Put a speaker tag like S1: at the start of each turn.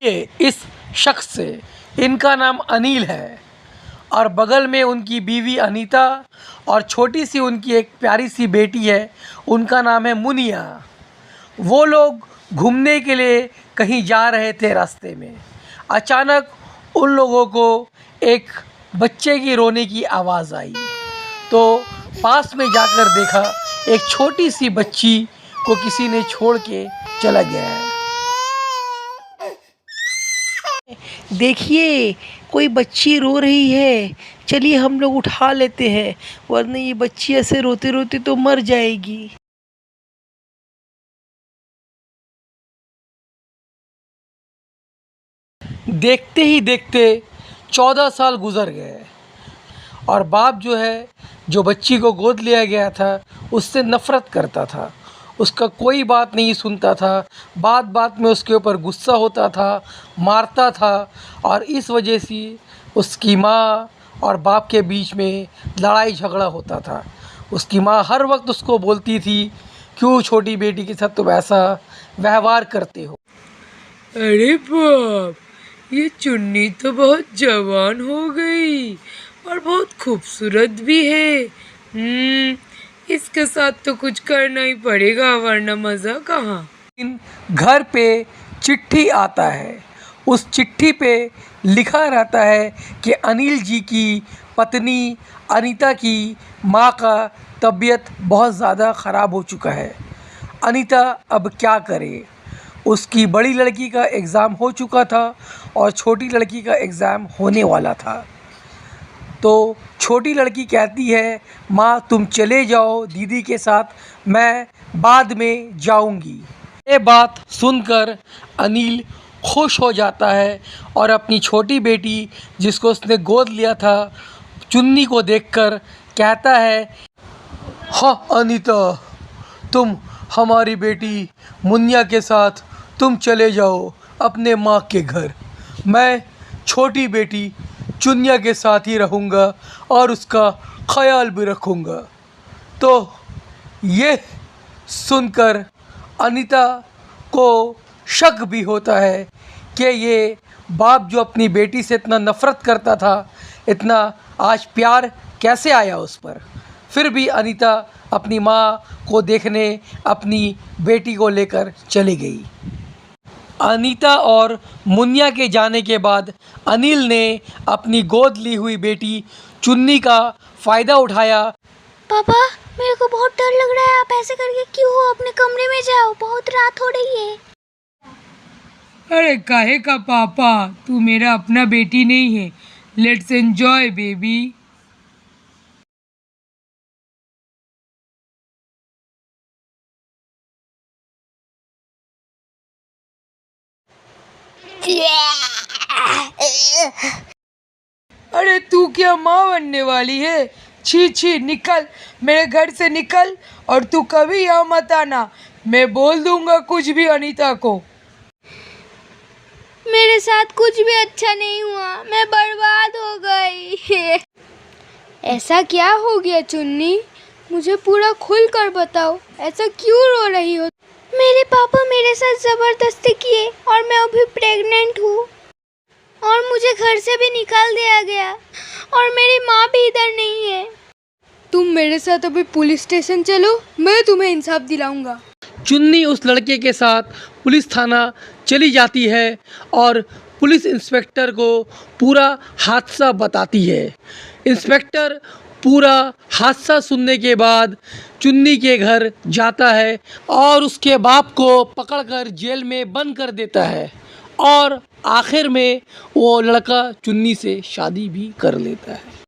S1: ये इस शख्स से, इनका नाम अनिल है और बगल में उनकी बीवी अनीता और छोटी सी उनकी एक प्यारी सी बेटी है, उनका नाम है मुनिया। वो लोग घूमने के लिए कहीं जा रहे थे। रास्ते में अचानक उन लोगों को एक बच्चे की रोने की आवाज़ आई, तो पास में जाकर देखा एक छोटी सी बच्ची को किसी ने छोड़ के चला गया है। देखिए, कोई बच्ची रो रही है, चलिए हम लोग उठा लेते हैं, वरना ये बच्ची ऐसे रोते रोते तो मर जाएगी। देखते ही देखते 14 साल गुजर गए और बाप जो है, जो बच्ची को गोद लिया गया था, उससे नफ़रत करता था। उसका कोई बात नहीं सुनता था, बात बात में उसके ऊपर गुस्सा होता था, मारता था और इस वजह से उसकी माँ और बाप के बीच में लड़ाई झगड़ा होता था। उसकी माँ हर वक्त उसको बोलती थी, क्यों छोटी बेटी के साथ तुम ऐसा व्यवहार करते हो।
S2: अरे बाप, ये चुन्नी तो बहुत जवान हो गई और बहुत खूबसूरत भी है। इसके साथ तो कुछ करना ही पड़ेगा, वरना मज़ा कहाँ।
S1: घर पे चिट्ठी आता है, उस चिट्ठी पे लिखा रहता है कि अनिल जी की पत्नी अनीता की माँ का तबीयत बहुत ज़्यादा ख़राब हो चुका है। अनीता अब क्या करे। उसकी बड़ी लड़की का एग्ज़ाम हो चुका था और छोटी लड़की का एग्ज़ाम होने वाला था। तो छोटी लड़की कहती है, माँ तुम चले जाओ दीदी के साथ, मैं बाद में जाऊंगी। ये बात सुनकर अनिल खुश हो जाता है और अपनी छोटी बेटी जिसको उसने गोद लिया था, चुन्नी को देखकर कहता है, हाँ अनीता, तुम हमारी बेटी मुनिया के साथ तुम चले जाओ अपने माँ के घर, मैं छोटी बेटी चुनिया के साथ ही रहूँगा और उसका ख्याल भी रखूँगा। तो ये सुनकर अनीता को शक भी होता है कि ये बाप जो अपनी बेटी से इतना नफ़रत करता था, इतना आज प्यार कैसे आया उस पर। फिर भी अनीता अपनी माँ को देखने अपनी बेटी को लेकर चली गई। अनीता और मुनिया के जाने के बाद अनिल ने अपनी गोद ली हुई बेटी चुन्नी का फ़ायदा उठाया।
S3: पापा, मेरे को बहुत डर लग रहा है, आप ऐसे करके क्यों हो? अपने कमरे में जाओ, बहुत रात हो रही है।
S2: अरे काहे का पापा, तू मेरा अपना बेटी नहीं है। Let's enjoy baby. अरे तू क्या माँ बनने वाली है? छी छी, निकल मेरे घर से निकल, और तू कभी यहाँ मत आना, मैं बोल दूंगा कुछ भी अनीता को।
S3: मेरे साथ कुछ भी अच्छा नहीं हुआ, मैं बर्बाद हो गई। ऐसा क्या हो गया चुन्नी? मुझे पूरा खुल कर बताओ, ऐसा क्यों रो रही हो? मेरे पापा मेरे साथ जबरदस्ती किए और मैं अभी प्रेग्नेंट हूँ और मुझे घर से भी निकाल दिया गया और मेरी माँ भी इधर नहीं है।
S2: तुम मेरे साथ अभी पुलिस स्टेशन चलो, मैं तुम्हें इंसाफ दिलाऊंगा।
S1: चुन्नी उस लड़के के साथ पुलिस थाना चली जाती है और पुलिस इंस्पेक्टर को पूरा हादसा बताती है। इंस्पेक्टर पूरा हादसा सुनने के बाद चुन्नी के घर जाता है और उसके बाप को पकड़कर जेल में बंद कर देता है और आखिर में वो लड़का चुन्नी से शादी भी कर लेता है।